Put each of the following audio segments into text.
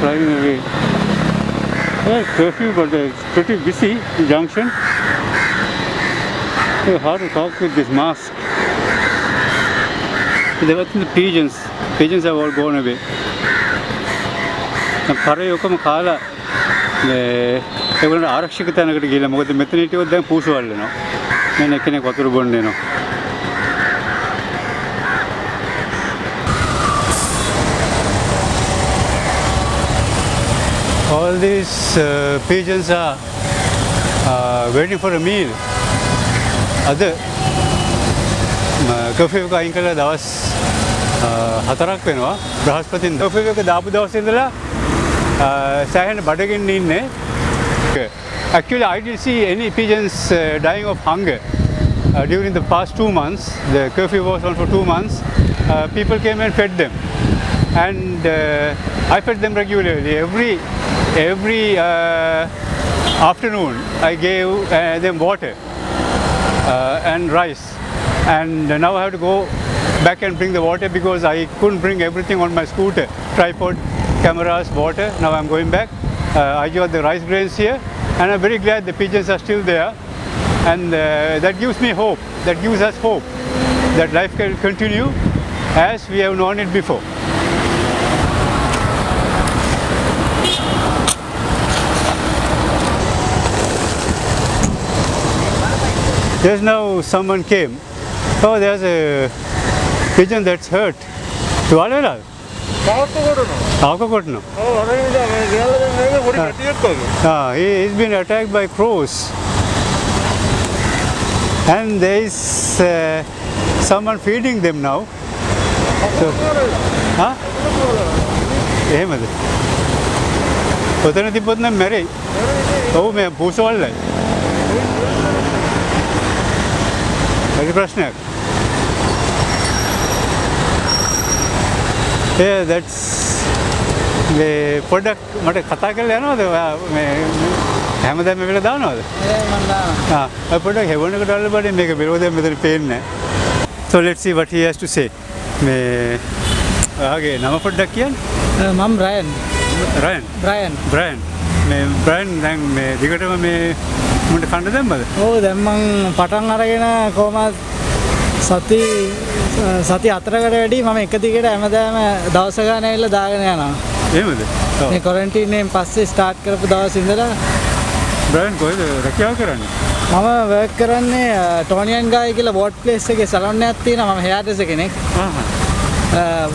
flying away. Yeah, curfew, but it's pretty busy, the junction. It's hard to talk with this mask. There were the pigeons. Pigeons have all gone away. Pare okama kala ඒගොල්ලෝ ආරක්ෂක තැනකට ගිහලා මොකද මෙතන හිටියොත් දැන් පූසවල් වෙනවා. මම එක්කෙනෙක් වතුර බොන්න එනවා. All these pigeons are waiting for a meal. අද කර්ෆියු එක අයින් කළා දවස් 4ක් වෙනවා. බ්‍රහස්පතින්දා කර්ෆියු එක දාපු දවසේ ඉඳලා සෑහෙන බඩගින්න ඉන්නේ. Actually, I didn't see any pigeons dying of hunger during the past 2 months. The curfew was on for 2 months. People came and fed them, and I fed them regularly. Every afternoon, I gave them water and rice. And now I have to go back and bring the water because I couldn't bring everything on my scooter. Tripod, cameras, water. Now I'm going back. I got the rice grains here, and I'm very glad the pigeons are still there, and that gives me hope. That gives us hope that life can continue as we have known it before. Just now someone came. Oh, there's a pigeon that's hurt. Tuvalera? He's been attacked by crows, and there is someone feeding them now. So, huh? එහෙමද? ඔතන තිබ්බොත් නම් මැරෙයි. ඔව් මේ පූසවල්ලයි. හරි ප්‍රශ්නයක්. Yeah, that's the product. මට කතා කරලා යනවද මේ හැමදාම මේ වෙලාව දානවද? මම දානවා. product හැවණකට ඩොලර් බඩේ මේක බෙලුවද මෙතන පේන්නේ නැහැ. So let's see what he has to say. මේ ආගේ නම පොඩ්ඩක් කියන්න. මම Brian. Brian. මේ Brian දැන් මේ දිගටම මේ මුන්ට කන්න දැම්මද? ඔව් දැන් මම පටන් අරගෙන කොහමද සති 4කට වැඩි මම එක දිගට හැමදාම දවස ගාන ඇවිල්ලා දාගෙන යනවා. එහෙමද? ඔව්. මේ ක්වොරන්ටයින් එකෙන් පස්සේ ස්ටාර්ට් කරපු දවස් ඉඳලා Brian කොහෙද රැකියාව කරන්නේ? මම වර්ක් කරන්නේ ටෝනියන් ගායි කියලා වෝට් ප්ලේස් එකේ සැලොන් එකක් තියෙනවා. මම හෙයාර් ඩ්‍රෙසර් කෙනෙක්.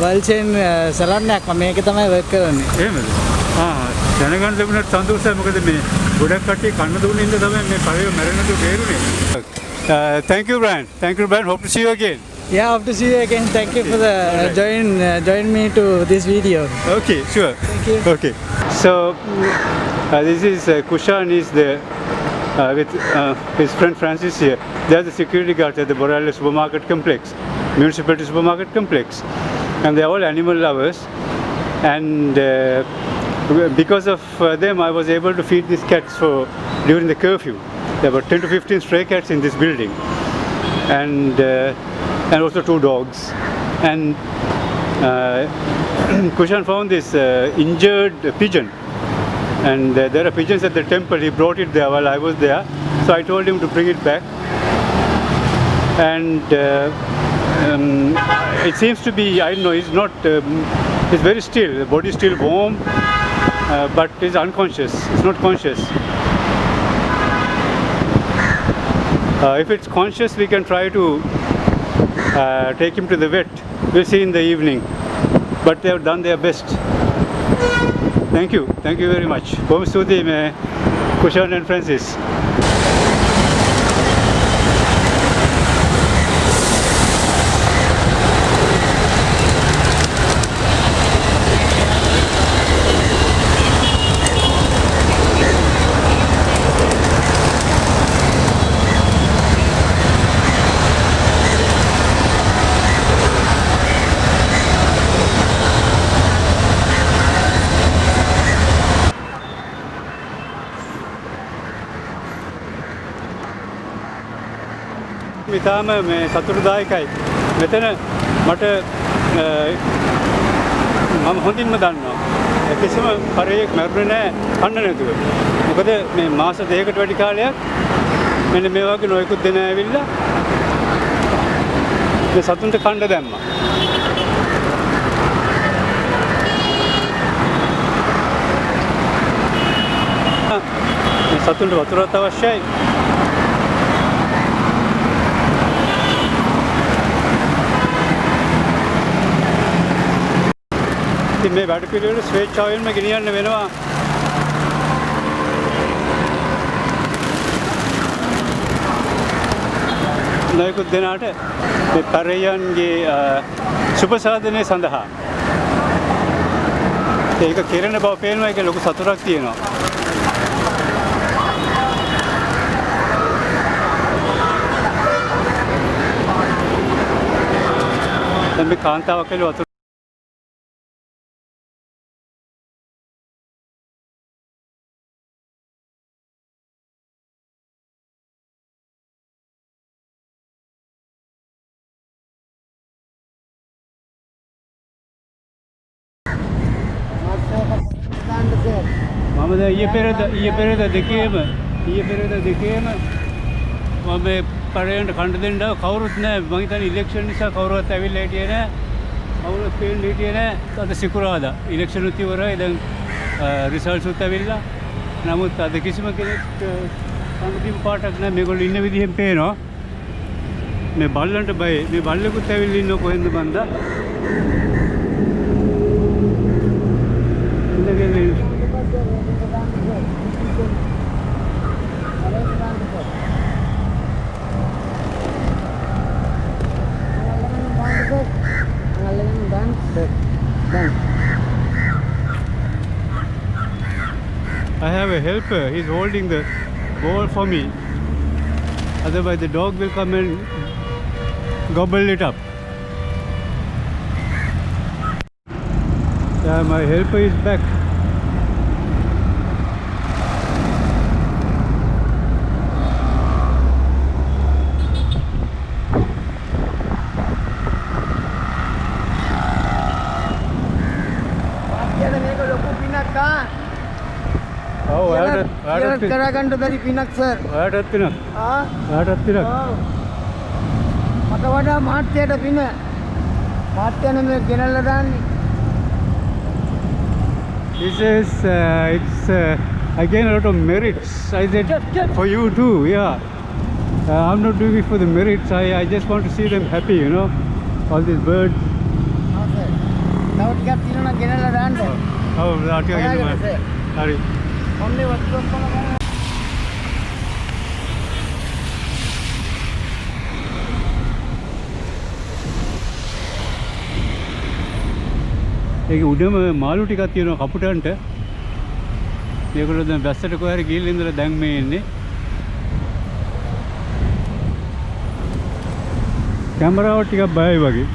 වර්ල්ඩ් චේන් සැලොන් එකක් මම මේකේ තමයි වර්ක් කරන්නේ. එහෙමද? දැනගන්න ලැබුණත් සතුටුයි මොකද මේ ගොඩක් කට්ටිය කන්න දුන්නේ ඉඳ තමයි මේ පරිව මැරෙන්නතු බේරුනේ. Thank you, Brian. Hope to see you again. Yeah, hope to see you again. Thank you for the join me to this video. Okay, sure. Thank you. Okay. So this is Kushan is there with his friend Francis here. They are the security guards at the Borale supermarket complex, municipality supermarket complex, and they are all animal lovers. And because of them, I was able to feed these cats during the curfew. There were 10 to 15 stray cats in this building, and also 2 dogs. And Kushan found this injured pigeon, and there are pigeons at the temple. He brought it there while I was there, so I told him to bring it back. And it seems to be, I don't know, he's not, he's very still. The body is still warm, but he's unconscious. It's not conscious. If it's conscious, we can try to take him to the vet. We'll see in the evening. But they have done their best. Thank you very much. Bom Sudi me Kushan and Francis. ඉතාම මේ සතුටුදායකයි. මෙතන මට මම හොඳින්ම දන්නවා කිසිම පරේක් මැරුණේ නැහැ කන්න නැතුව. මොකද මේ මාස දෙකකට වැඩි කාලයක් මෙන්න මේ වගේ නොයෙකුත් දෙන ඇවිල්ලා මේ සතුන්ට කන්න දැම්මා. මේ සතුන්ට වතුරත් අවශ්‍යයි. ඉතින් මේ වැඩ පිළිවෙල ස්වේච්ඡාවෙන්ම ගෙනියන්න වෙනවා. නොයෙකුත් දෙනාට මේ පරයයන්ගේ සුපසාධනය සඳහා ඒක කෙරෙන බව පේනවා. ඒක ලොකු සතුටක් තියෙනවා. දැන් මේ කාන්තාවක් කියලා වතුර මම දැන් ඊයේ පෙරේද දෙකේම මම මේ පරයන්ට කන්න දෙන්න කවුරුත් නැහැ. මම හිතන්නේ ඉලෙක්ෂන් නිසා කවුරුවත් ඇවිල්ලා හිටියේ නැහැ. කවුරුත් පේන්නේ හිටියේ නැහැ. අද සිකුරාදා ඉලෙක්ෂන් උත් ඉවරයි. දැන් රිසල්ට්ස් උත් ඇවිල්ලා. නමුත් අද කිසිම කෙනෙක් කන්න දීපු පාටක් නැහැ. මේගොල්ලෝ ඉන්න විදිහෙන් පේනවා. මේ බල්ලන්ට බයයි. මේ බල්ලෙකුත් ඇවිල්ලා ඉන්නව කොහෙන්ද බන්දා? I have a helper. He's holding the bowl for me. Otherwise, the dog will come and gobble it up. Yeah, my helper is back. Oh, කරගන්න බැරි පිනක් සර්. ඔයාටත් පිනක්. ඔයාටත් පිනක්. මට වඩා මාත්‍යට පින. මාත්‍යනේ මේ ගෙනල්ලා දාන්නේ. This is it's again a lot of merits. I said for you too, yeah. I'm not doing it for the merits. I just want to see them happy, you know. All these birds. හා sir. තව ටිකක් තියෙනවා ගෙනල්ලා දාන්න. Oh, that again. Sorry. ඔන්නේ වතුර කොහොමද? ඒක උඩම මාළු ටිකක් තියෙනවා කපුටන්ට. මේගොල්ලෝ දැන් වැස්සට කොහරි ගිහිල්ලා ඉඳලා දැන් මේ ඉන්නේ. කැමරාව ටිකක් බයයි වගේ.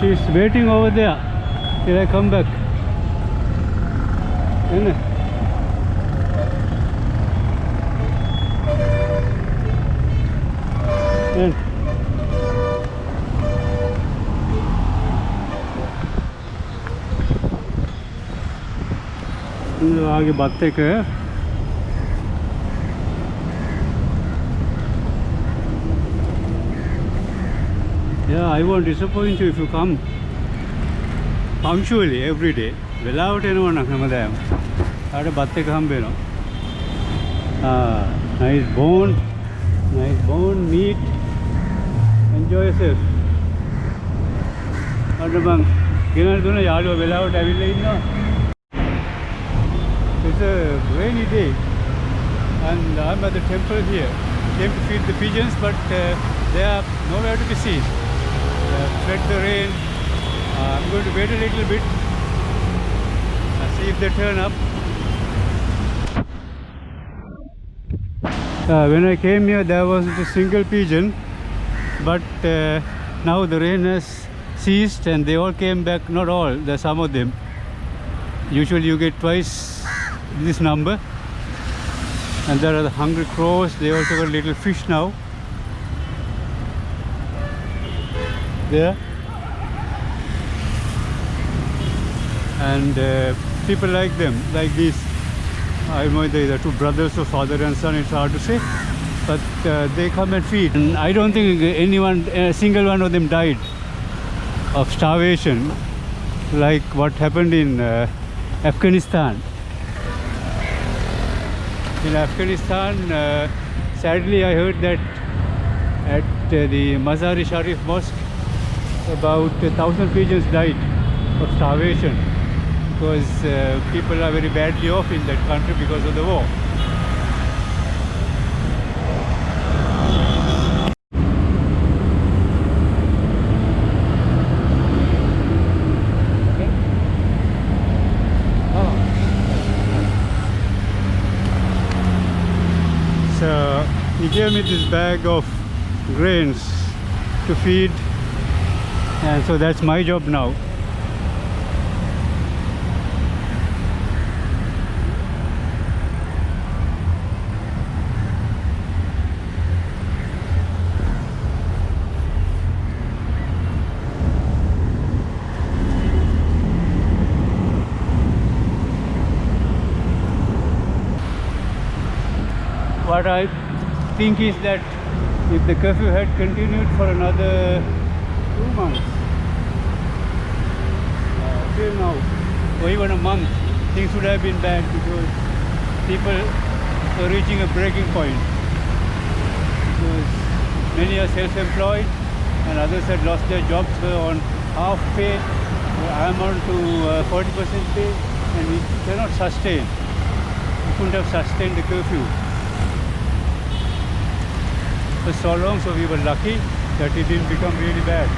She's waiting over there till I come back. Isn't it? आगे बातें के Yeah, I won't disappoint you if you come punctually every day. Without anyone හැමදාම. ආඩ බත් එක හම්බ වෙනවා. Nice bone, meat. Enjoy yourself. ආඩ බං ගෙනල් දුන්න යාළුවා වෙලාවට ඇවිල්ලා ඉන්නවා. It's a rainy day and I'm at the temple here. Came to feed the pigeons, but they are nowhere to be seen. Fled the rain. I'm going to wait a little bit and see if they turn up. When I came here, there wasn't a single pigeon, but now the rain has ceased and they all came back. Not all, there's some of them. Usually you get twice this number. And there are the hungry crows. They also got little fish now. There. And people like them, like these. I know they are two brothers or father and son, it's hard to say. But they come and feed. And I don't think anyone, a single one of them died of starvation, like what happened in Afghanistan. In Afghanistan, sadly I heard that at the Mazar-e Sharif Mosque, about 1,000 pigeons died of starvation because people are very badly off in that country because of the war. So he gave me this bag of grains to feed, and so that's my job now. What I think is that if the curfew had continued for another 2 months, till now, or even a month, things would have been bad because people are reaching a breaking point. Because many are self-employed and others had lost their jobs, were on half pay. I am on to 40% pay, and we cannot sustain. We couldn't have sustained the curfew for so long, so we were lucky that it didn't become really bad.